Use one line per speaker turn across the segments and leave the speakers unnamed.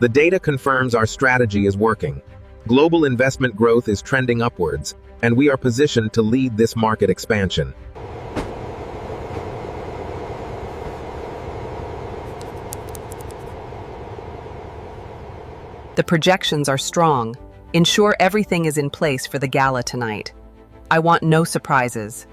The data confirms our strategy is working. Global investment growth is trending upwards, and we are positioned to lead this market expansion.
The projections are strong. Ensure everything is in place for the gala tonight. I want no surprises.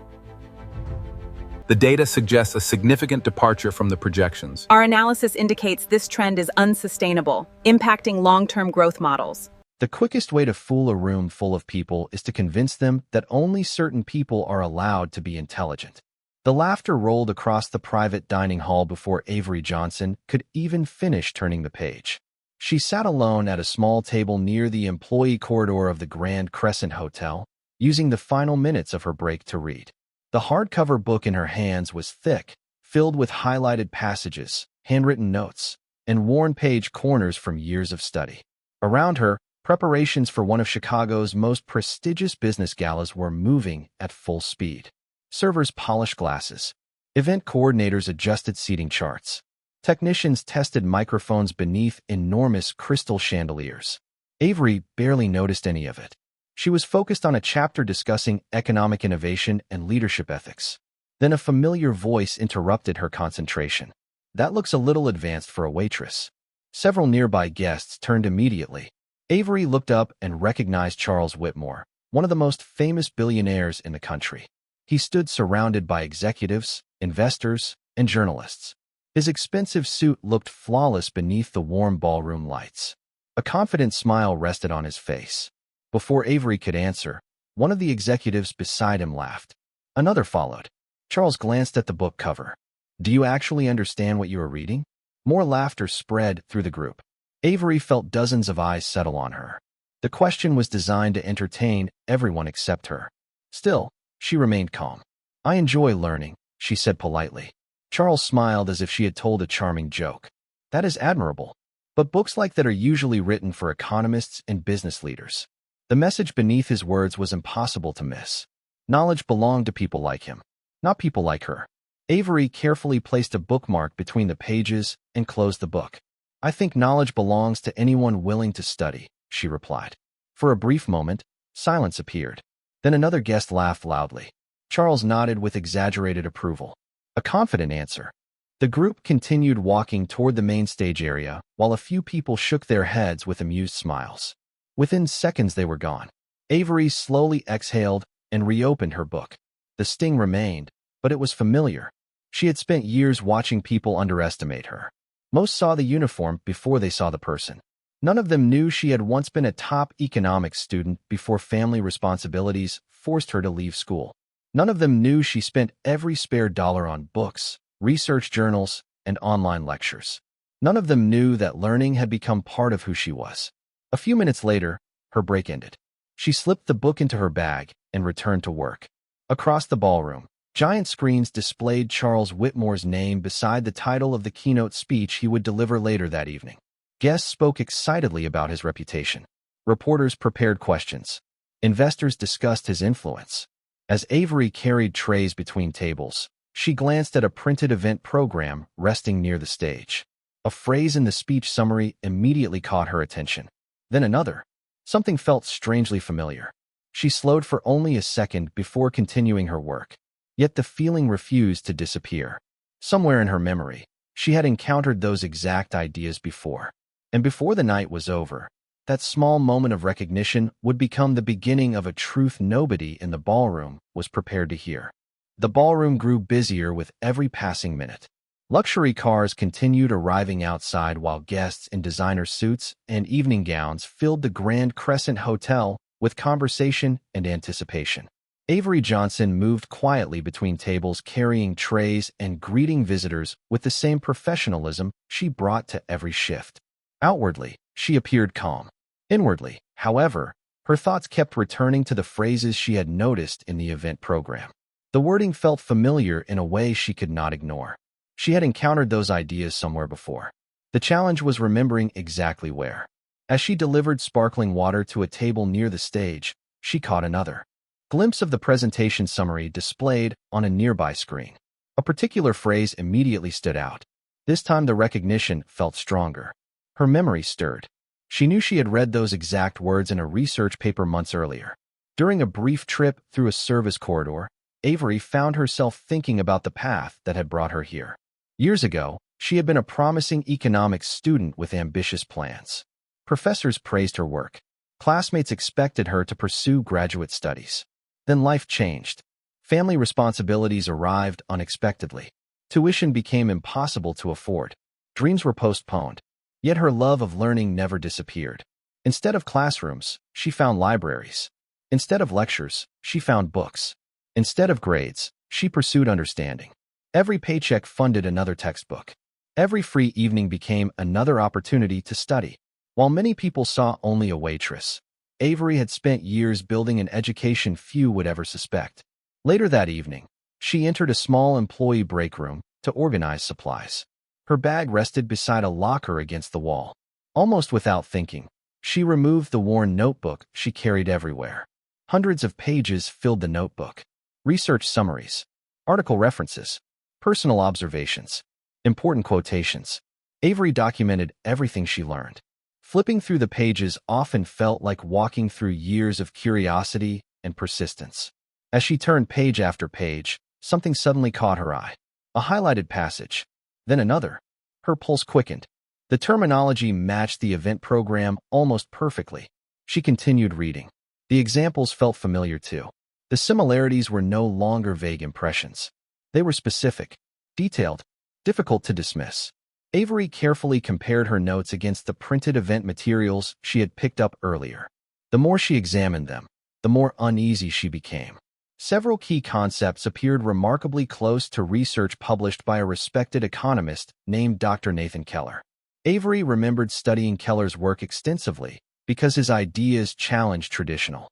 The data suggests a significant departure from the projections.
Our analysis indicates this trend is unsustainable, impacting long-term growth models.
The quickest way to fool a room full of people is to convince them that only certain people are allowed to be intelligent. The laughter rolled across the private dining hall before Avery Johnson could even finish turning the page. She sat alone at a small table near the employee corridor of the Grand Crescent Hotel, using the final minutes of her break to read. The hardcover book in her hands was thick, filled with highlighted passages, handwritten notes, and worn-page corners from years of study. Around her, preparations for one of Chicago's most prestigious business galas were moving at full speed. Servers polished glasses. Event coordinators adjusted seating charts. Technicians tested microphones beneath enormous crystal chandeliers. Avery barely noticed any of it. She was focused on a chapter discussing economic innovation and leadership ethics. Then a familiar voice interrupted her concentration. "That looks a little advanced for a waitress." Several nearby guests turned immediately. Avery looked up and recognized Charles Whitmore, one of the most famous billionaires in the country. He stood surrounded by executives, investors, and journalists. His expensive suit looked flawless beneath the warm ballroom lights. A confident smile rested on his face. Before Avery could answer, one of the executives beside him laughed. Another followed. Charles glanced at the book cover. "Do you actually understand what you are reading?" More laughter spread through the group. Avery felt dozens of eyes settle on her. The question was designed to entertain everyone except her. Still, she remained calm. "I enjoy learning," she said politely. Charles smiled as if she had told a charming joke. "That is admirable. But books like that are usually written for economists and business leaders." The message beneath his words was impossible to miss. Knowledge belonged to people like him, not people like her. Avery carefully placed a bookmark between the pages and closed the book. "I think knowledge belongs to anyone willing to study," she replied. For a brief moment, silence appeared. Then another guest laughed loudly. Charles nodded with exaggerated approval. A confident answer. The group continued walking toward the main stage area, while a few people shook their heads with amused smiles. Within seconds they were gone. Avery slowly exhaled and reopened her book. The sting remained, but it was familiar. She had spent years watching people underestimate her. Most saw the uniform before they saw the person. None of them knew she had once been a top economics student before family responsibilities forced her to leave school. None of them knew she spent every spare dollar on books, research journals, and online lectures. None of them knew that learning had become part of who she was. A few minutes later, her break ended. She slipped the book into her bag and returned to work. Across the ballroom, giant screens displayed Charles Whitmore's name beside the title of the keynote speech he would deliver later that evening. Guests spoke excitedly about his reputation. Reporters prepared questions. Investors discussed his influence. As Avery carried trays between tables, she glanced at a printed event program resting near the stage. A phrase in the speech summary immediately caught her attention. Then another. Something felt strangely familiar. She slowed for only a second before continuing her work. Yet the feeling refused to disappear. Somewhere in her memory, she had encountered those exact ideas before. And before the night was over, that small moment of recognition would become the beginning of a truth nobody in the ballroom was prepared to hear. The ballroom grew busier with every passing minute. Luxury cars continued arriving outside while guests in designer suits and evening gowns filled the Grand Crescent Hotel with conversation and anticipation. Avery Johnson moved quietly between tables carrying trays and greeting visitors with the same professionalism she brought to every shift. Outwardly, she appeared calm. Inwardly, however, her thoughts kept returning to the phrases she had noticed in the event program. The wording felt familiar in a way she could not ignore. She had encountered those ideas somewhere before. The challenge was remembering exactly where. As she delivered sparkling water to a table near the stage, she caught another glimpse of the presentation summary displayed on a nearby screen. A particular phrase immediately stood out. This time the recognition felt stronger. Her memory stirred. She knew she had read those exact words in a research paper months earlier. During a brief trip through a service corridor, Avery found herself thinking about the path that had brought her here. Years ago, she had been a promising economics student with ambitious plans. Professors praised her work. Classmates expected her to pursue graduate studies. Then life changed. Family responsibilities arrived unexpectedly. Tuition became impossible to afford. Dreams were postponed. Yet her love of learning never disappeared. Instead of classrooms, she found libraries. Instead of lectures, she found books. Instead of grades, she pursued understanding. Every paycheck funded another textbook. Every free evening became another opportunity to study. While many people saw only a waitress, Avery had spent years building an education few would ever suspect. Later that evening, she entered a small employee break room to organize supplies. Her bag rested beside a locker against the wall. Almost without thinking, she removed the worn notebook she carried everywhere. Hundreds of pages filled the notebook. Research summaries, article references, personal observations, important quotations. Avery documented everything she learned. Flipping through the pages often felt like walking through years of curiosity and persistence. As she turned page after page, something suddenly caught her eye. A highlighted passage. Then another. Her pulse quickened. The terminology matched the event program almost perfectly. She continued reading. The examples felt familiar too. The similarities were no longer vague impressions. They were specific, detailed, difficult to dismiss. Avery carefully compared her notes against the printed event materials she had picked up earlier. The more she examined them, the more uneasy she became. Several key concepts appeared remarkably close to research published by a respected economist named Dr. Nathan Keller. Avery remembered studying Keller's work extensively because his ideas challenged traditional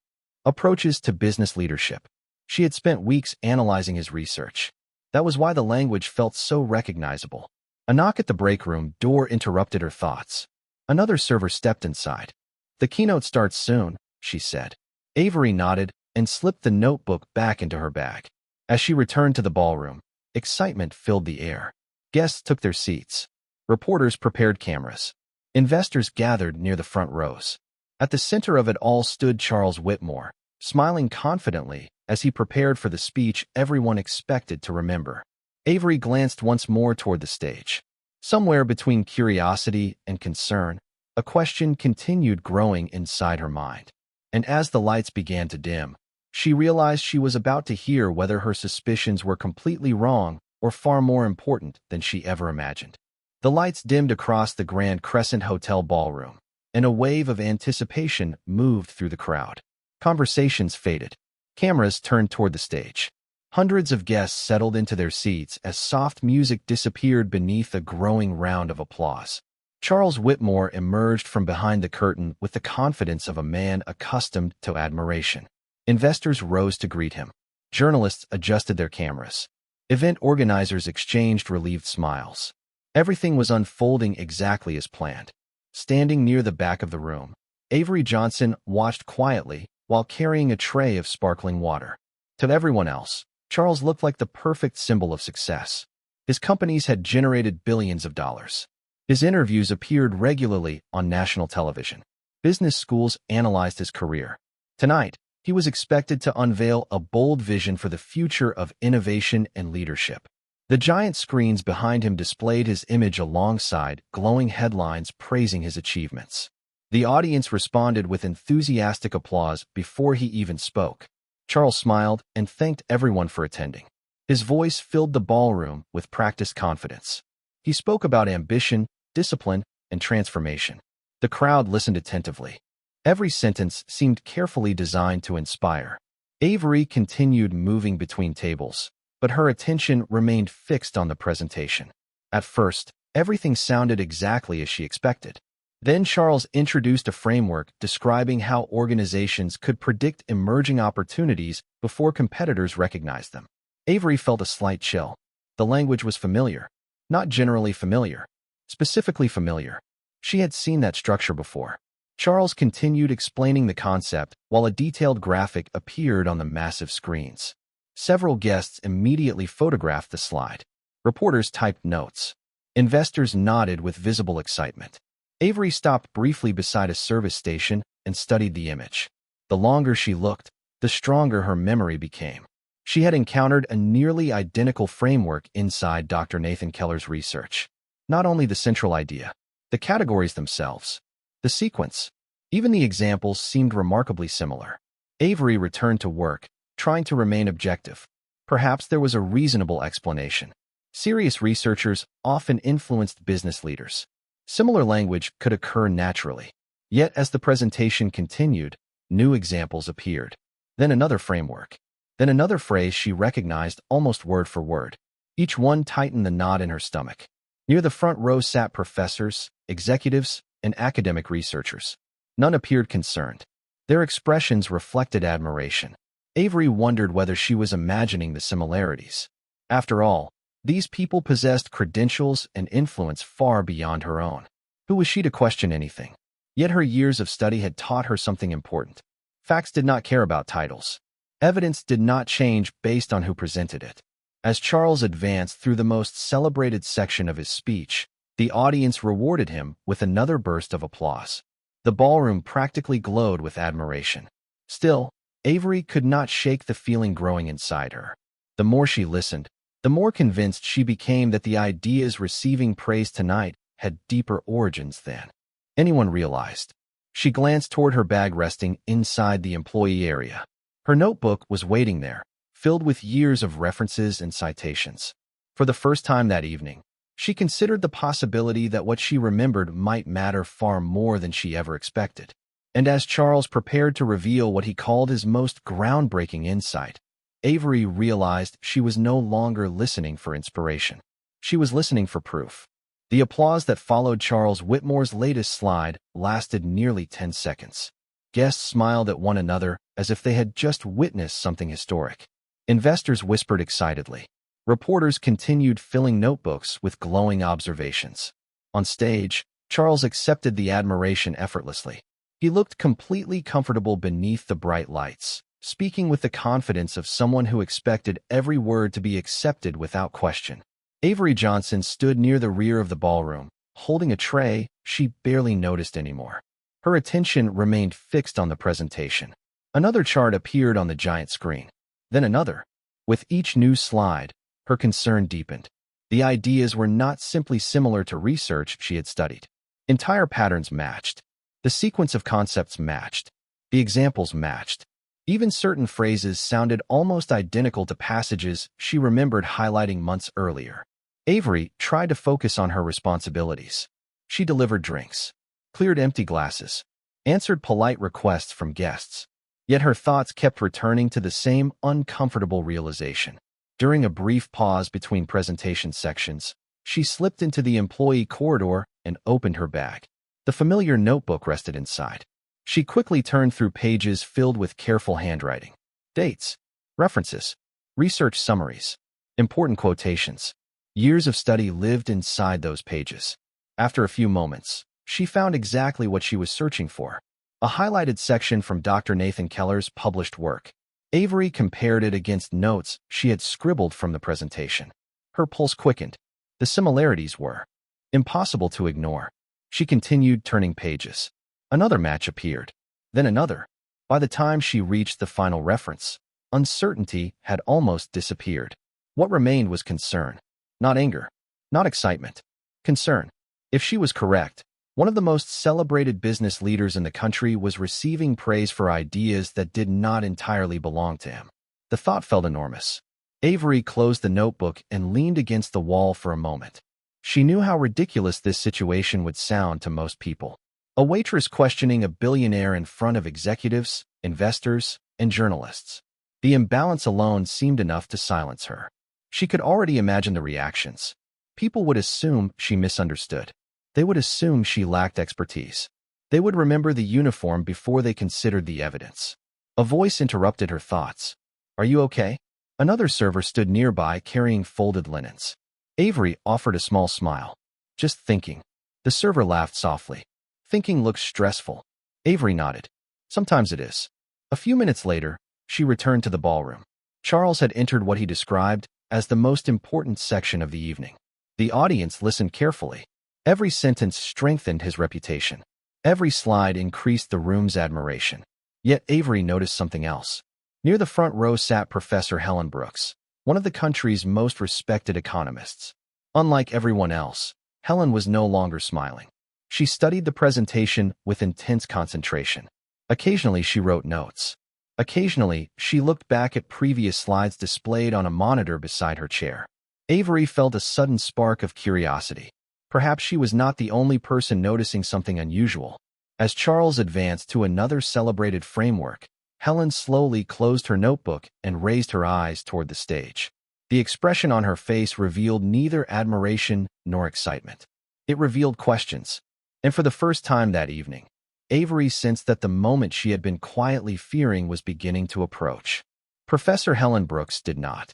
approaches to business leadership. She had spent weeks analyzing his research. That was why the language felt so recognizable. A knock at the break room door interrupted her thoughts. Another server stepped inside. "The keynote starts soon," she said. Avery nodded and slipped the notebook back into her bag. As she returned to the ballroom, excitement filled the air. Guests took their seats. Reporters prepared cameras. Investors gathered near the front rows. At the center of it all stood Charles Whitmore, smiling confidently as he prepared for the speech everyone expected to remember. Avery glanced once more toward the stage. Somewhere between curiosity and concern, a question continued growing inside her mind. And as the lights began to dim, she realized she was about to hear whether her suspicions were completely wrong or far more important than she ever imagined. The lights dimmed across the Grand Crescent Hotel ballroom, and a wave of anticipation moved through the crowd. Conversations faded. Cameras turned toward the stage. Hundreds of guests settled into their seats as soft music disappeared beneath a growing round of applause. Charles Whitmore emerged from behind the curtain with the confidence of a man accustomed to admiration. Investors rose to greet him. Journalists adjusted their cameras. Event organizers exchanged relieved smiles. Everything was unfolding exactly as planned. Standing near the back of the room, Avery Johnson watched quietly while carrying a tray of sparkling water. To everyone else, Charles looked like the perfect symbol of success. His companies had generated billions of dollars. His interviews appeared regularly on national television. Business schools analyzed his career. Tonight, he was expected to unveil a bold vision for the future of innovation and leadership. The giant screens behind him displayed his image alongside glowing headlines praising his achievements. The audience responded with enthusiastic applause before he even spoke. Charles smiled and thanked everyone for attending. His voice filled the ballroom with practiced confidence. He spoke about ambition, discipline, and transformation. The crowd listened attentively. Every sentence seemed carefully designed to inspire. Avery continued moving between tables, but her attention remained fixed on the presentation. At first, everything sounded exactly as she expected. Then Charles introduced a framework describing how organizations could predict emerging opportunities before competitors recognized them. Avery felt a slight chill. The language was familiar, not generally familiar, specifically familiar. She had seen that structure before. Charles continued explaining the concept while a detailed graphic appeared on the massive screens. Several guests immediately photographed the slide. Reporters typed notes. Investors nodded with visible excitement. Avery stopped briefly beside a service station and studied the image. The longer she looked, the stronger her memory became. She had encountered a nearly identical framework inside Dr. Nathan Keller's research. Not only the central idea, the categories themselves, the sequence, even the examples seemed remarkably similar. Avery returned to work, trying to remain objective. Perhaps there was a reasonable explanation. Serious researchers often influenced business leaders. Similar language could occur naturally. Yet as the presentation continued, new examples appeared. Then another framework. Then another phrase she recognized almost word for word. Each one tightened the knot in her stomach. Near the front row sat professors, executives, and academic researchers. None appeared concerned. Their expressions reflected admiration. Avery wondered whether she was imagining the similarities. After all, these people possessed credentials and influence far beyond her own. Who was she to question anything? Yet her years of study had taught her something important. Facts did not care about titles. Evidence did not change based on who presented it. As Charles advanced through the most celebrated section of his speech, the audience rewarded him with another burst of applause. The ballroom practically glowed with admiration. Still, Avery could not shake the feeling growing inside her. The more she listened, the more convinced she became that the ideas receiving praise tonight had deeper origins than anyone realized. She glanced toward her bag resting inside the employee area. Her notebook was waiting there, filled with years of references and citations. For the first time that evening, she considered the possibility that what she remembered might matter far more than she ever expected. And as Charles prepared to reveal what he called his most groundbreaking insight, Avery realized she was no longer listening for inspiration. She was listening for proof. The applause that followed Charles Whitmore's latest slide lasted nearly 10 seconds. Guests smiled at one another as if they had just witnessed something historic. Investors whispered excitedly. Reporters continued filling notebooks with glowing observations. On stage, Charles accepted the admiration effortlessly. He looked completely comfortable beneath the bright lights, speaking with the confidence of someone who expected every word to be accepted without question. Avery Johnson stood near the rear of the ballroom, holding a tray she barely noticed anymore. Her attention remained fixed on the presentation. Another chart appeared on the giant screen. Then another. With each new slide, her concern deepened. The ideas were not simply similar to research she had studied. Entire patterns matched. The sequence of concepts matched. The examples matched. Even certain phrases sounded almost identical to passages she remembered highlighting months earlier. Avery tried to focus on her responsibilities. She delivered drinks, cleared empty glasses, answered polite requests from guests. Yet her thoughts kept returning to the same uncomfortable realization. During a brief pause between presentation sections, she slipped into the employee corridor and opened her bag. The familiar notebook rested inside. She quickly turned through pages filled with careful handwriting. Dates, references, research summaries, important quotations. Years of study lived inside those pages. After a few moments, she found exactly what she was searching for. A highlighted section from Dr. Nathan Keller's published work. Avery compared it against notes she had scribbled from the presentation. Her pulse quickened. The similarities were impossible to ignore. She continued turning pages. Another match appeared. Then another. By the time she reached the final reference, uncertainty had almost disappeared. What remained was concern. Not anger. Not excitement. Concern. If she was correct, one of the most celebrated business leaders in the country was receiving praise for ideas that did not entirely belong to him. The thought felt enormous. Avery closed the notebook and leaned against the wall for a moment. She knew how ridiculous this situation would sound to most people. A waitress questioning a billionaire in front of executives, investors, and journalists. The imbalance alone seemed enough to silence her. She could already imagine the reactions. People would assume she misunderstood. They would assume she lacked expertise. They would remember the uniform before they considered the evidence. A voice interrupted her thoughts. "Are you okay?" Another server stood nearby carrying folded linens. Avery offered a small smile. "Just thinking." The server laughed softly. "Thinking looks stressful." Avery nodded. "Sometimes it is." A few minutes later, she returned to the ballroom. Charles had entered what he described as the most important section of the evening. The audience listened carefully. Every sentence strengthened his reputation. Every slide increased the room's admiration. Yet Avery noticed something else. Near the front row sat Professor Helen Brooks, one of the country's most respected economists. Unlike everyone else, Helen was no longer smiling. She studied the presentation with intense concentration. Occasionally, she wrote notes. Occasionally, she looked back at previous slides displayed on a monitor beside her chair. Avery felt a sudden spark of curiosity. Perhaps she was not the only person noticing something unusual. As Charles advanced to another celebrated framework, Helen slowly closed her notebook and raised her eyes toward the stage. The expression on her face revealed neither admiration nor excitement. It revealed questions. And for the first time that evening, Avery sensed that the moment she had been quietly fearing was beginning to approach. Professor Helen Brooks did not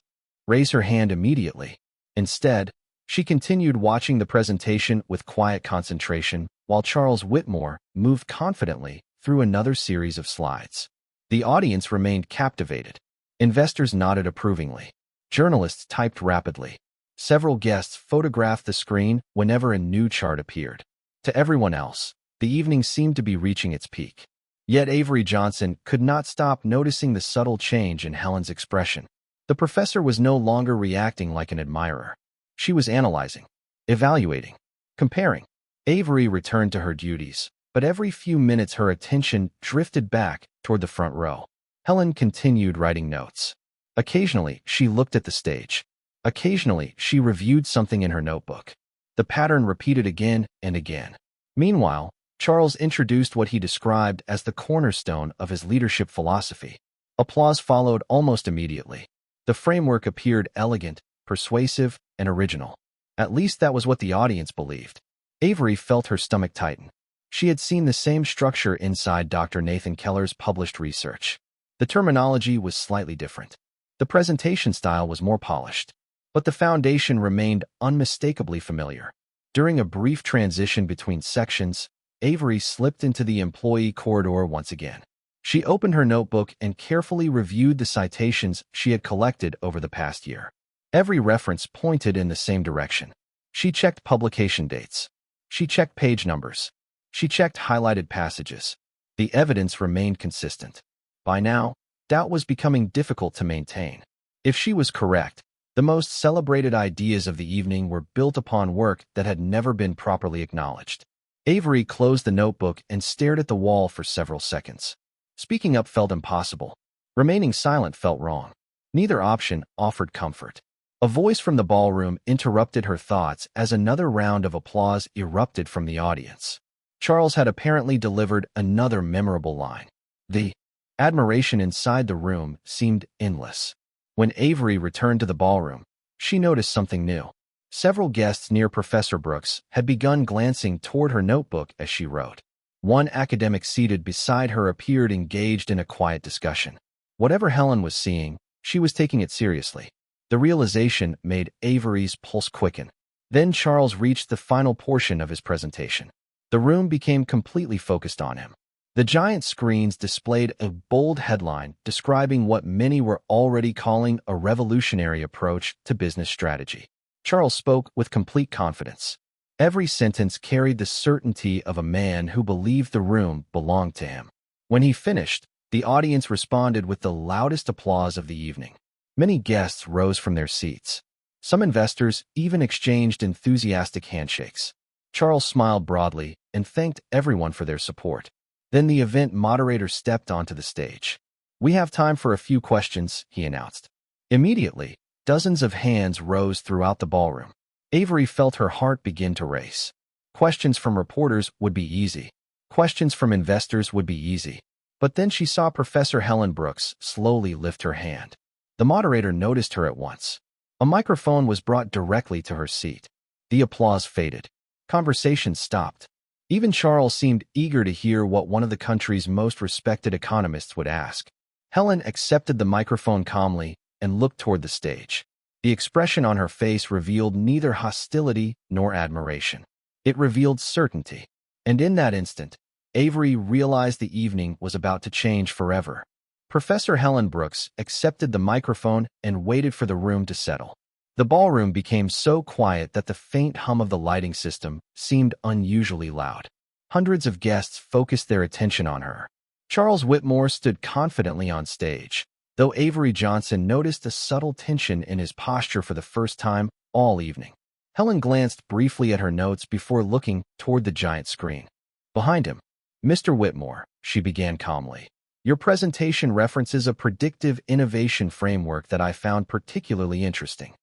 raise her hand immediately. Instead, she continued watching the presentation with quiet concentration while Charles Whitmore moved confidently through another series of slides. The audience remained captivated. Investors nodded approvingly. Journalists typed rapidly. Several guests photographed the screen whenever a new chart appeared. To everyone else, the evening seemed to be reaching its peak. Yet Avery Johnson could not stop noticing the subtle change in Helen's expression. The professor was no longer reacting like an admirer. She was analyzing, evaluating, comparing. Avery returned to her duties, but every few minutes her attention drifted back toward the front row. Helen continued writing notes. Occasionally, she looked at the stage. Occasionally, she reviewed something in her notebook. The pattern repeated again and again. Meanwhile, Charles introduced what he described as the cornerstone of his leadership philosophy. Applause followed almost immediately. The framework appeared elegant, persuasive, and original. At least that was what the audience believed. Avery felt her stomach tighten. She had seen the same structure inside Dr. Nathan Keller's published research. The terminology was slightly different. The presentation style was more polished, but the foundation remained unmistakably familiar. During a brief transition between sections, Avery slipped into the employee corridor once again. She opened her notebook and carefully reviewed the citations she had collected over the past year. Every reference pointed in the same direction. She checked publication dates. She checked page numbers. She checked highlighted passages. The evidence remained consistent. By now, doubt was becoming difficult to maintain. If she was correct, the most celebrated ideas of the evening were built upon work that had never been properly acknowledged. Avery closed the notebook and stared at the wall for several seconds. Speaking up felt impossible. Remaining silent felt wrong. Neither option offered comfort. A voice from the ballroom interrupted her thoughts as another round of applause erupted from the audience. Charles had apparently delivered another memorable line. The admiration inside the room seemed endless. When Avery returned to the ballroom, she noticed something new. Several guests near Professor Brooks had begun glancing toward her notebook as she wrote. One academic seated beside her appeared engaged in a quiet discussion. Whatever Helen was seeing, she was taking it seriously. The realization made Avery's pulse quicken. Then Charles reached the final portion of his presentation. The room became completely focused on him. The giant screens displayed a bold headline describing what many were already calling a revolutionary approach to business strategy. Charles spoke with complete confidence. Every sentence carried the certainty of a man who believed the room belonged to him. When he finished, the audience responded with the loudest applause of the evening. Many guests rose from their seats. Some investors even exchanged enthusiastic handshakes. Charles smiled broadly and thanked everyone for their support. Then the event moderator stepped onto the stage. "We have time for a few questions," he announced. Immediately, dozens of hands rose throughout the ballroom. Avery felt her heart begin to race. Questions from reporters would be easy. Questions from investors would be easy. But then she saw Professor Helen Brooks slowly lift her hand. The moderator noticed her at once. A microphone was brought directly to her seat. The applause faded. Conversation stopped. Even Charles seemed eager to hear what one of the country's most respected economists would ask. Helen accepted the microphone calmly and looked toward the stage. The expression on her face revealed neither hostility nor admiration. It revealed certainty. And in that instant, Avery realized the evening was about to change forever. Professor Helen Brooks accepted the microphone and waited for the room to settle. The ballroom became so quiet that the faint hum of the lighting system seemed unusually loud. Hundreds of guests focused their attention on her. Charles Whitmore stood confidently on stage, though Avery Johnson noticed a subtle tension in his posture for the first time all evening. Helen glanced briefly at her notes before looking toward the giant screen. Behind him, "Mr. Whitmore," she began calmly, "your presentation references a predictive innovation framework that I found particularly interesting."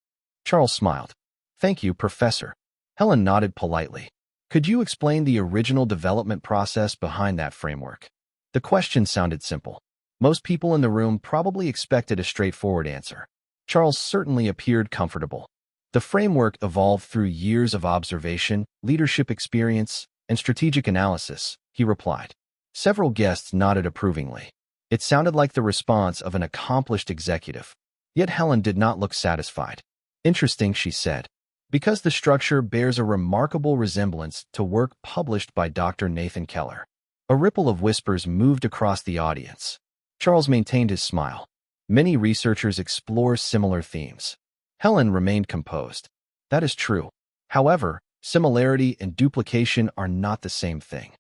Charles smiled. "Thank you, Professor." Helen nodded politely. "Could you explain the original development process behind that framework?" The question sounded simple. Most people in the room probably expected a straightforward answer. Charles certainly appeared comfortable. "The framework evolved through years of observation, leadership experience, and strategic analysis," he replied. Several guests nodded approvingly. It sounded like the response of an accomplished executive. Yet Helen did not look satisfied. "Interesting," she said, "because the structure bears a remarkable resemblance to work published by Dr. Nathan Keller." A ripple of whispers moved across the audience. Charles maintained his smile. "Many researchers explore similar themes." Helen remained composed. "That is true. However, similarity and duplication are not the same thing."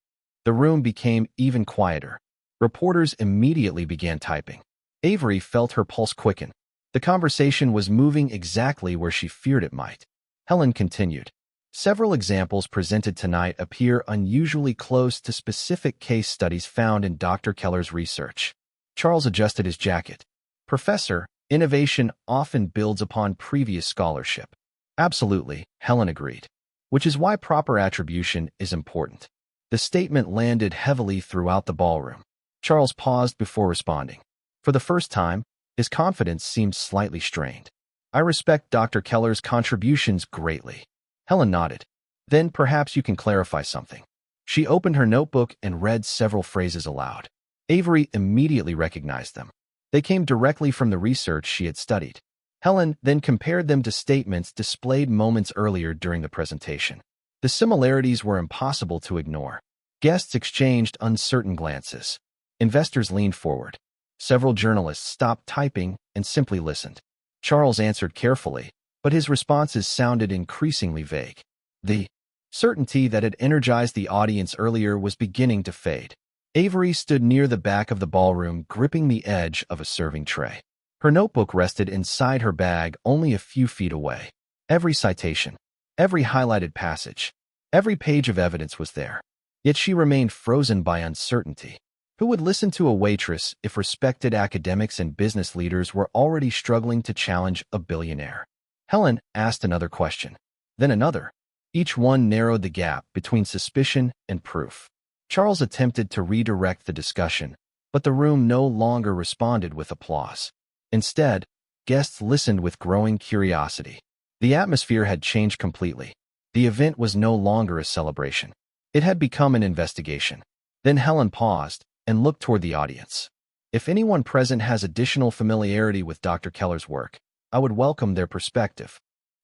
The room became even quieter. Reporters immediately began typing. Avery felt her pulse quicken. The conversation was moving exactly where she feared it might. Helen continued. "Several examples presented tonight appear unusually close to specific case studies found in Dr. Keller's research." Charles adjusted his jacket. "Professor, innovation often builds upon previous scholarship." "Absolutely," Helen agreed, "which is why proper attribution is important." The statement landed heavily throughout the ballroom. Charles paused before responding. For the first time, his confidence seemed slightly strained. "I respect Dr. Keller's contributions greatly." Helen nodded. "Then perhaps you can clarify something." She opened her notebook and read several phrases aloud. Avery immediately recognized them. They came directly from the research she had studied. Helen then compared them to statements displayed moments earlier during the presentation. The similarities were impossible to ignore. Guests exchanged uncertain glances. Investors leaned forward. Several journalists stopped typing and simply listened. Charles answered carefully, but his responses sounded increasingly vague. The certainty that had energized the audience earlier was beginning to fade. Avery stood near the back of the ballroom, gripping the edge of a serving tray. Her notebook rested inside her bag only a few feet away. Every citation, every highlighted passage, every page of evidence was there. Yet she remained frozen by uncertainty. Who would listen to a Waitress if respected academics and business leaders were already struggling to challenge a billionaire? Helen asked another question, then another. Each one narrowed the gap between suspicion and proof. Charles attempted to redirect the discussion, but the room no longer responded with applause. Instead, guests listened with growing curiosity. The atmosphere had changed completely. The event was no longer a celebration. It had become an investigation. Then Helen paused and looked toward the audience. "If anyone present has additional familiarity with Dr. Keller's work, I would welcome their perspective."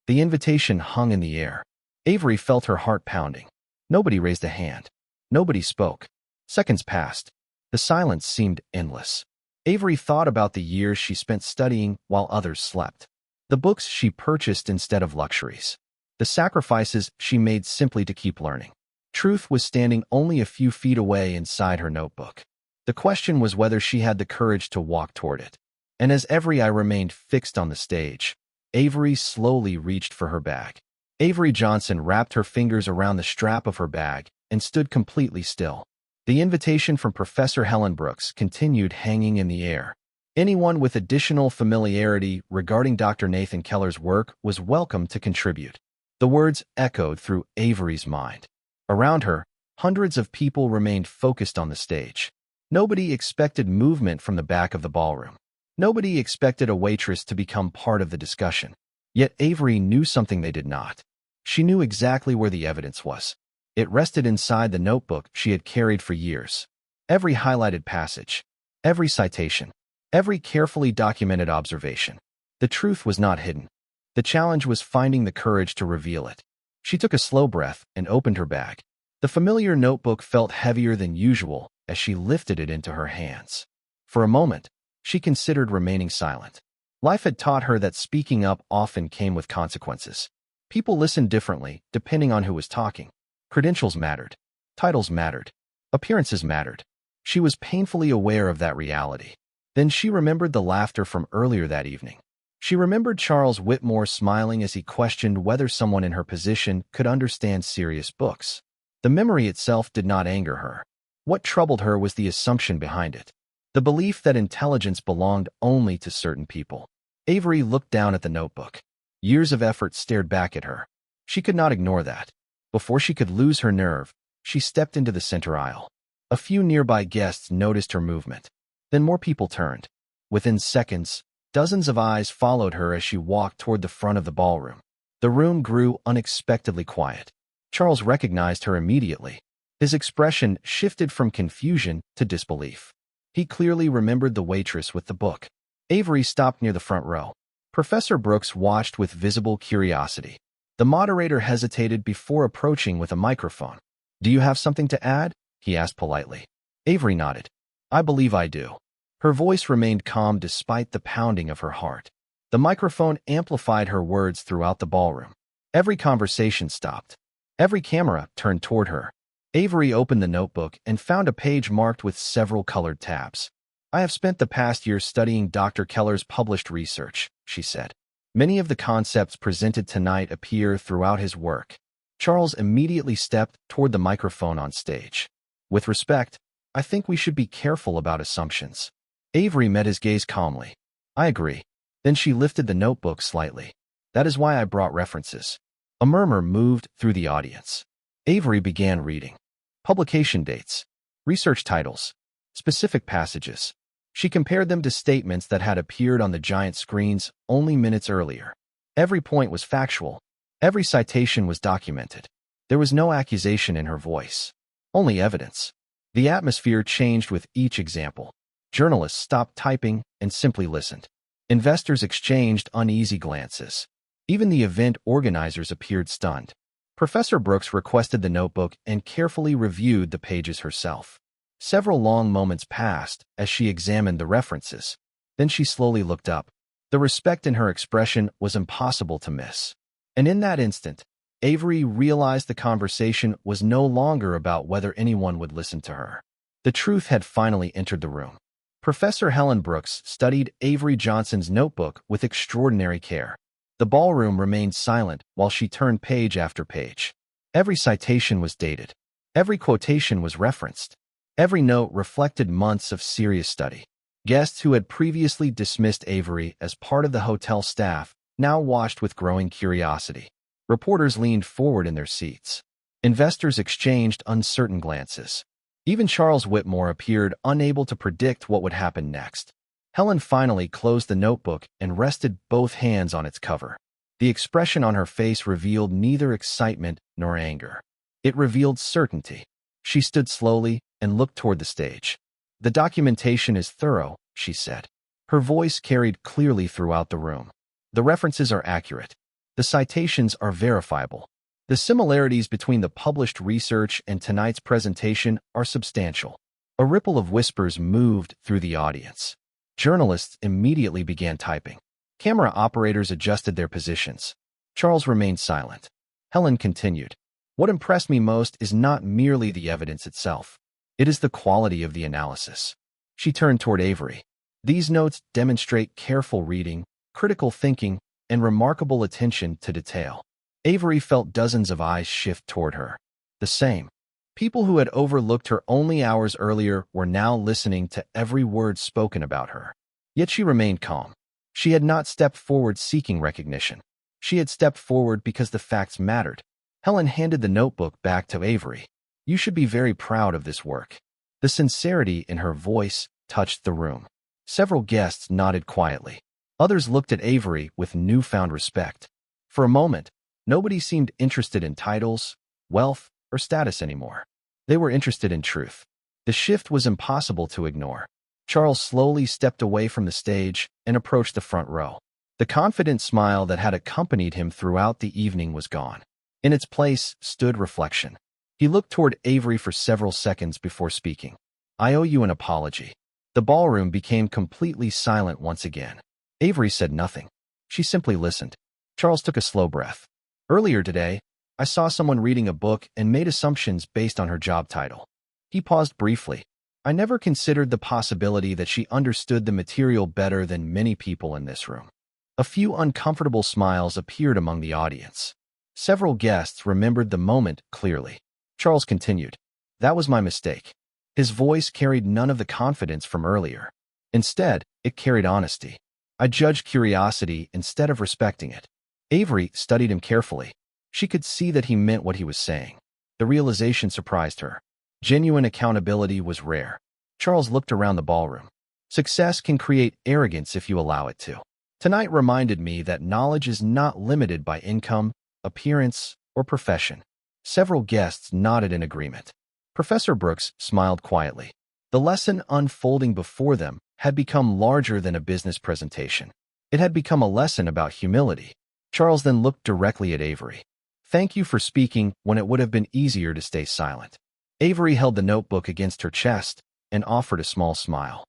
The invitation hung in the air. Avery felt her heart pounding. Nobody raised a hand. Nobody spoke. Seconds passed. The silence seemed endless. Avery thought about the years she spent studying while others slept. The books she purchased instead of luxuries. The sacrifices she made simply to keep learning. Truth was standing only a few feet away inside her notebook. The question was whether she had the courage to walk toward it. And as every eye remained fixed on the stage, Avery slowly reached for her bag. Avery Johnson wrapped her fingers around the strap of her bag and stood completely still. The invitation from Professor Helen Brooks continued hanging in the air. Anyone with additional familiarity regarding Dr. Nathan Keller's work was welcome to contribute. The words echoed through Avery's mind. Around her, hundreds of people remained focused on the stage. Nobody expected movement from the back of the ballroom. Nobody expected a Waitress to become part of the discussion. Yet Avery knew something they did not. She knew exactly where the evidence was. It rested inside the notebook she had carried for years. Every highlighted passage, every citation, every carefully documented observation. The truth was not hidden. The challenge was finding the courage to reveal it. She took a slow breath and opened her bag. The familiar notebook felt heavier than usual as she lifted it into her hands. For a moment, she considered remaining silent. Life had taught her that speaking up often came with consequences. People listened differently, depending on who was talking. Credentials mattered. Titles mattered. Appearances mattered. She was painfully aware of that reality. Then she remembered the laughter from earlier that evening. She remembered Charles Whitmore smiling as he questioned whether someone in her position could understand serious books. The memory itself did not anger her. What troubled her was the assumption behind it. The belief that intelligence belonged only to certain people. Avery looked down at the notebook. Years of effort stared back at her. She could not ignore that. Before she could lose her nerve, she stepped into the center aisle. A few nearby guests noticed her movement. Then more people turned. Within seconds, dozens of eyes followed her as she walked toward the front of the ballroom. The room grew unexpectedly quiet. Charles recognized her immediately. His expression shifted from confusion to disbelief. He clearly remembered the waitress with the book. Avery stopped near the front row. Professor Brooks watched with visible curiosity. The moderator hesitated before approaching with a microphone. "Do you have something to add?" he asked politely. Avery nodded. "I believe I do." Her voice remained calm despite the pounding of her heart. The microphone amplified her words throughout the ballroom. Every conversation stopped. Every camera turned toward her. Avery opened the notebook and found a page marked with several colored tabs. "I have spent the past year studying Dr. Keller's published research," she said. "Many of the concepts presented tonight appear throughout his work." Charles immediately stepped toward the microphone on stage. "With respect, I think we should be careful about assumptions." Avery met his gaze calmly. "I agree." Then she lifted the notebook slightly. "That is why I brought references." A murmur moved through the audience. Avery began reading. Publication dates, research titles, specific passages. She compared them to statements that had appeared on the giant screens only minutes earlier. Every point was factual. Every citation was documented. There was no accusation in her voice, only evidence. The atmosphere changed with each example. Journalists stopped typing and simply listened. Investors exchanged uneasy glances. Even the event organizers appeared stunned. Professor Brooks requested the notebook and carefully reviewed the pages herself. Several long moments passed as she examined the references. Then she slowly looked up. The respect in her expression was impossible to miss. And in that instant, Avery realized the conversation was no longer about whether anyone would listen to her. The truth had finally entered the room. Professor Helen Brooks studied Avery Johnson's notebook with extraordinary care. The ballroom remained silent while she turned page after page. Every citation was dated. Every quotation was referenced. Every note reflected months of serious study. Guests who had previously dismissed Avery as part of the hotel staff now watched with growing curiosity. Reporters leaned forward in their seats. Investors exchanged uncertain glances. Even Charles Whitmore appeared unable to predict what would happen next. Helen finally closed the notebook and rested both hands on its cover. The expression on her face revealed neither excitement nor anger. It revealed certainty. She stood slowly and looked toward the stage. "The documentation is thorough," she said. Her voice carried clearly throughout the room. "The references are accurate. The citations are verifiable. The similarities between the published research and tonight's presentation are substantial." A ripple of whispers moved through the audience. Journalists immediately began typing. Camera operators adjusted their positions. Charles remained silent. Helen continued. "What impressed me most is not merely the evidence itself. It is the quality of the analysis." She turned toward Avery. "These notes demonstrate careful reading, critical thinking, and remarkable attention to detail." Avery felt dozens of eyes shift toward her. The same. People who had overlooked her only hours earlier were now listening to every word spoken about her. Yet she remained calm. She had not stepped forward seeking recognition. She had stepped forward because the facts mattered. Helen handed the notebook back to Avery. "You should be very proud of this work." The sincerity in her voice touched the room. Several guests nodded quietly. Others looked at Avery with newfound respect. For a moment, nobody seemed interested in titles, wealth, or status anymore. They were interested in truth. The shift was impossible to ignore. Charles slowly stepped away from the stage and approached the front row. The confident smile that had accompanied him throughout the evening was gone. In its place stood reflection. He looked toward Avery for several seconds before speaking. "I owe you an apology." The ballroom became completely silent once again. Avery said nothing. She simply listened. Charles took a slow breath. Earlier today, I saw someone reading a book and made assumptions based on her job title. He paused briefly. I never considered the possibility that she understood the material better than many people in this room. A few uncomfortable smiles appeared among the audience. Several guests remembered the moment clearly. Charles continued. That was my mistake. His voice carried none of the confidence from earlier. Instead, it carried honesty. I judged curiosity instead of respecting it. Avery studied him carefully. She could see that he meant what he was saying. The realization surprised her. Genuine accountability was rare. Charles looked around the ballroom. Success can create arrogance if you allow it to. Tonight reminded me that knowledge is not limited by income, appearance, or profession. Several guests nodded in agreement. Professor Brooks smiled quietly. The lesson unfolding before them had become larger than a business presentation. It had become a lesson about humility. Charles then looked directly at Avery. Thank you for speaking when it would have been easier to stay silent. Avery held the notebook against her chest and offered a small smile.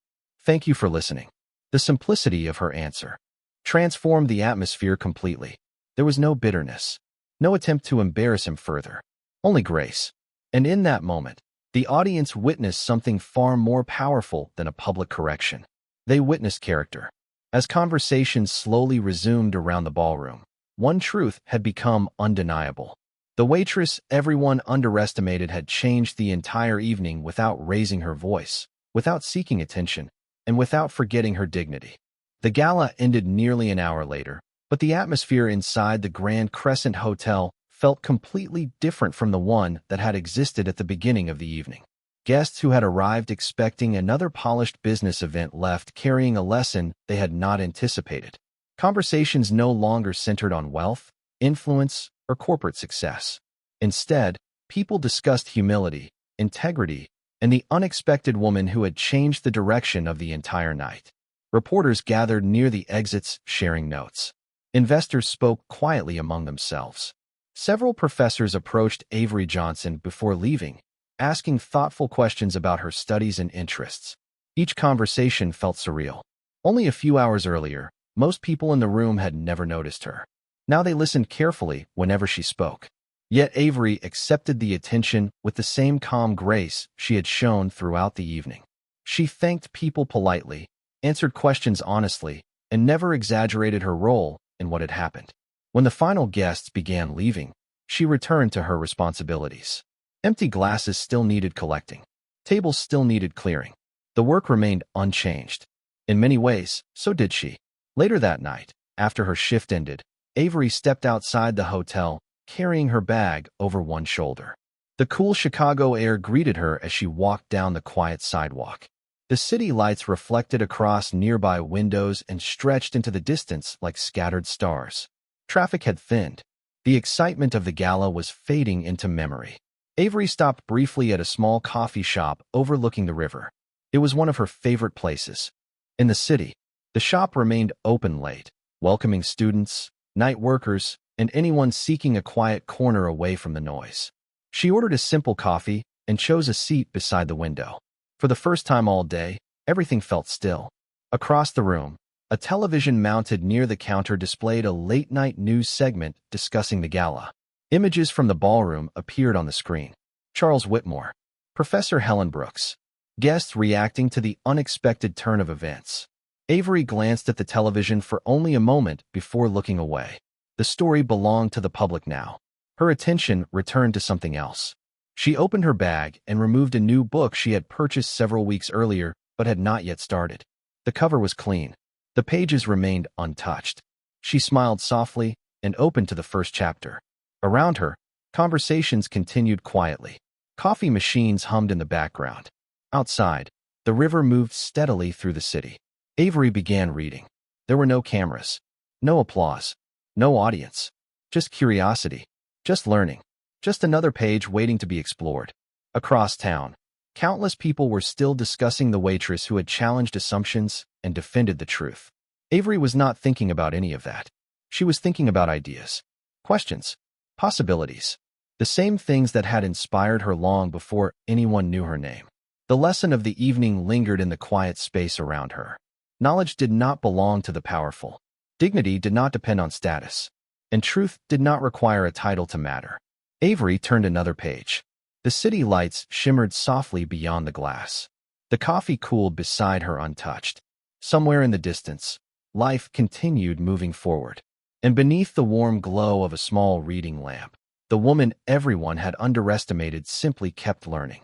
Thank you for listening. The simplicity of her answer transformed the atmosphere completely. There was no bitterness, no attempt to embarrass him further, only grace. And in that moment, the audience witnessed something far more powerful than a public correction. They witnessed character. As conversations slowly resumed around the ballroom, one truth had become undeniable. The waitress everyone underestimated had changed the entire evening without raising her voice, without seeking attention, and without forgetting her dignity. The gala ended nearly an hour later, but the atmosphere inside the Grand Crescent Hotel felt completely different from the one that had existed at the beginning of the evening. Guests who had arrived expecting another polished business event left carrying a lesson they had not anticipated. Conversations no longer centered on wealth, influence, or corporate success. Instead, people discussed humility, integrity, and the unexpected woman who had changed the direction of the entire night. Reporters gathered near the exits, sharing notes. Investors spoke quietly among themselves. Several professors approached Avery Johnson before leaving, asking thoughtful questions about her studies and interests. Each conversation felt surreal. Only a few hours earlier, most people in the room had never noticed her. Now they listened carefully whenever she spoke. Yet Avery accepted the attention with the same calm grace she had shown throughout the evening. She thanked people politely, answered questions honestly, and never exaggerated her role in what had happened. When the final guests began leaving, she returned to her responsibilities. Empty glasses still needed collecting. Tables still needed clearing. The work remained unchanged. In many ways, so did she. Later that night, after her shift ended, Avery stepped outside the hotel, carrying her bag over one shoulder. The cool Chicago air greeted her as she walked down the quiet sidewalk. The city lights reflected across nearby windows and stretched into the distance like scattered stars. Traffic had thinned. The excitement of the gala was fading into memory. Avery stopped briefly at a small coffee shop overlooking the river. It was one of her favorite places. In the city, the shop remained open late, welcoming students, night workers, and anyone seeking a quiet corner away from the noise. She ordered a simple coffee and chose a seat beside the window. For the first time all day, everything felt still. Across the room, a television mounted near the counter displayed a late-night news segment discussing the gala. Images from the ballroom appeared on the screen. Charles Whitmore, Professor Helen Brooks, guests reacting to the unexpected turn of events. Avery glanced at the television for only a moment before looking away. The story belonged to the public now. Her attention returned to something else. She opened her bag and removed a new book she had purchased several weeks earlier but had not yet started. The cover was clean. The pages remained untouched. She smiled softly and opened to the first chapter. Around her, conversations continued quietly. Coffee machines hummed in the background. Outside, the river moved steadily through the city. Avery began reading. There were no cameras, no applause, no audience, just curiosity, just learning, just another page waiting to be explored. Across town, countless people were still discussing the waitress who had challenged assumptions and defended the truth. Avery was not thinking about any of that. She was thinking about ideas, questions, possibilities, the same things that had inspired her long before anyone knew her name. The lesson of the evening lingered in the quiet space around her. Knowledge did not belong to the powerful. Dignity did not depend on status. And truth did not require a title to matter. Avery turned another page. The city lights shimmered softly beyond the glass. The coffee cooled beside her untouched. Somewhere in the distance, life continued moving forward. And beneath the warm glow of a small reading lamp, the woman everyone had underestimated simply kept learning.